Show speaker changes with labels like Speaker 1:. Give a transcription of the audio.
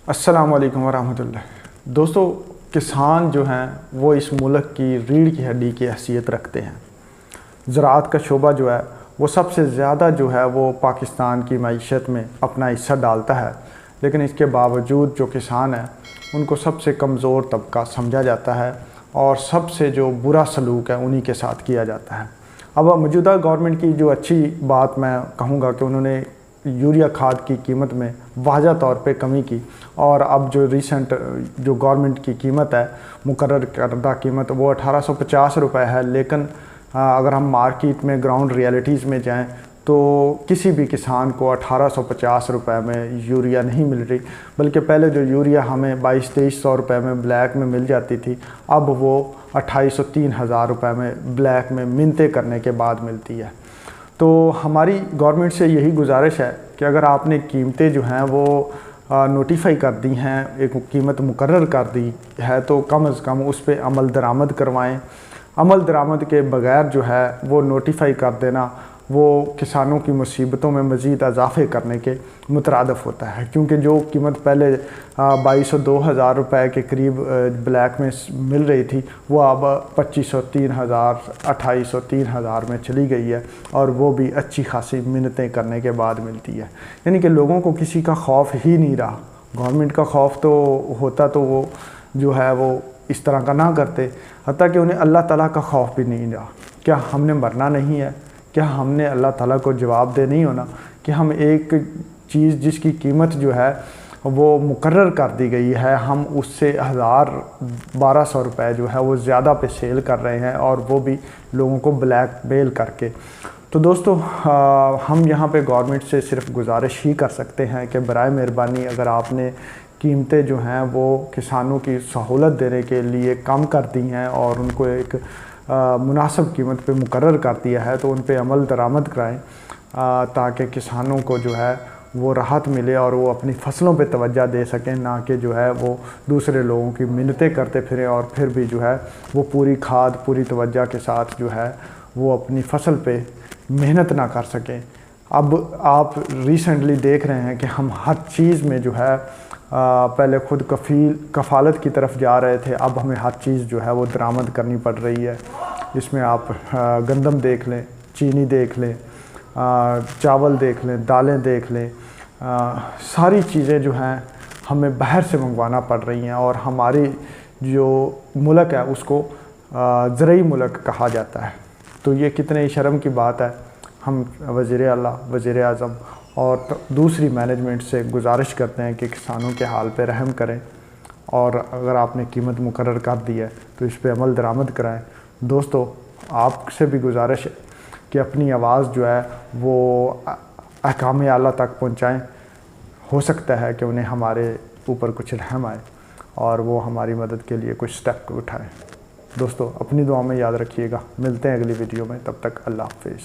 Speaker 1: अस्सलाम वालेकुम वरहमतुल्लाह। दोस्तों, किसान जो हैं वो इस मुल्क की रीढ़ की हड्डी की हैसियत रखते हैं। ज़राअत का शोबा जो है वो सबसे ज़्यादा जो है वो पाकिस्तान की मईशत में अपना हिस्सा डालता है, लेकिन इसके बावजूद जो किसान है उनको सबसे कमज़ोर तबका समझा जाता है और सबसे जो बुरा सलूक है उन्हीं के साथ किया जाता है। अब मौजूदा गवर्नमेंट की जो अच्छी बात मैं कहूँगा कि उन्होंने यूरिया खाद की कीमत में वाज़ह तौर पे कमी की और अब जो रिसेंट जो गवर्नमेंट की कीमत है, मुकर्रर करदा कीमत, वो 1850 रुपये है। लेकिन अगर हम मार्केट में ग्राउंड रियलिटीज़ में जाएं तो किसी भी किसान को 1850 रुपये में यूरिया नहीं मिल रही, बल्कि पहले जो यूरिया हमें 2200-2300 रुपये में ब्लैक में मिल जाती थी, अब वो 2800-3000 रुपये में ब्लैक में मिन्नतें करने के बाद मिलती है। तो हमारी गवर्नमेंट से यही गुजारिश है कि अगर आपने कीमतें जो हैं वो नोटिफाई कर दी हैं, एक कीमत मुकर्रर कर दी है, तो कम से कम उस पर अमल दरामद करवाएं। अमल दरामद के बगैर जो है वो नोटिफाई कर देना वो किसानों की मुसीबतों में मज़ीद इजाफ़े करने के मुतरादफ़ होता है, क्योंकि जो कीमत पहले 2200-2000 रुपये के करीब ब्लैक में मिल रही थी वो अब 2500-3000, 2800-3000 में चली गई है, और वो भी अच्छी खासी मिन्नतें करने के बाद मिलती है। यानी कि लोगों को किसी का खौफ ही नहीं रहा। गवर्नमेंट का खौफ तो होता तो वो जो है वो इस तरह का ना करते, हत्ता कि उन्हें अल्लाह ताला का खौफ भी नहीं रहा। क्या हमने मरना नहीं है? क्या हमने अल्लाह ताला को जवाब दे नहीं होना कि हम एक चीज़ जिसकी कीमत जो है वो मुकर्रर कर दी गई है, हम उससे 1000-1200 रुपये जो है वो ज़्यादा पे सेल कर रहे हैं, और वो भी लोगों को ब्लैक मेल करके। तो दोस्तों, हम यहाँ पे गवर्नमेंट से सिर्फ गुजारिश ही कर सकते हैं कि बराए मेहरबानी अगर आपने कीमतें जो हैं वो किसानों की सहूलत देने के लिए कम कर दी हैं और उनको एक मुनासिब कीमत पे मुकर्रर कर दिया है, तो उन पे अमल दरामद कराएं ताकि किसानों को जो है वो राहत मिले और वो अपनी फसलों पे तवज्जो दे सकें, ना कि जो है वो दूसरे लोगों की मिन्नतें करते फिरें और फिर भी जो है वो पूरी खाद पूरी तवज्जो के साथ जो है वो अपनी फसल पे मेहनत ना कर सकें। अब आप रिसेंटली देख रहे हैं कि हम हर चीज़ में जो है पहले खुद कफ़ालत की तरफ जा रहे थे, अब हमें हर चीज़ जो है वो दरामद करनी पड़ रही है। इसमें आप गंदम देख लें, चीनी देख लें, चावल देख लें, दालें देख लें, सारी चीज़ें जो हैं हमें बाहर से मंगवाना पड़ रही हैं, और हमारी जो मुल्क है उसको ज़रई मुल्क कहा जाता है। तो ये कितने शर्म की बात है। हम वज़ीर आला, वज़ीर आज़म और दूसरी मैनेजमेंट से गुजारिश करते हैं कि किसानों के हाल पे रहम करें, और अगर आपने कीमत मुकर्रर कर दी है तो इस पे अमल दरामद कराएं। दोस्तों, आपसे भी गुजारिश है कि अपनी आवाज़ जो है वो अहकाम आला तक पहुंचाएं। हो सकता है कि उन्हें हमारे ऊपर कुछ रहम आए और वो हमारी मदद के लिए कुछ स्टेप उठाएं। दोस्तों, अपनी दुआ में याद रखिएगा। मिलते हैं अगली वीडियो में, तब तक अल्लाह हाफिज़।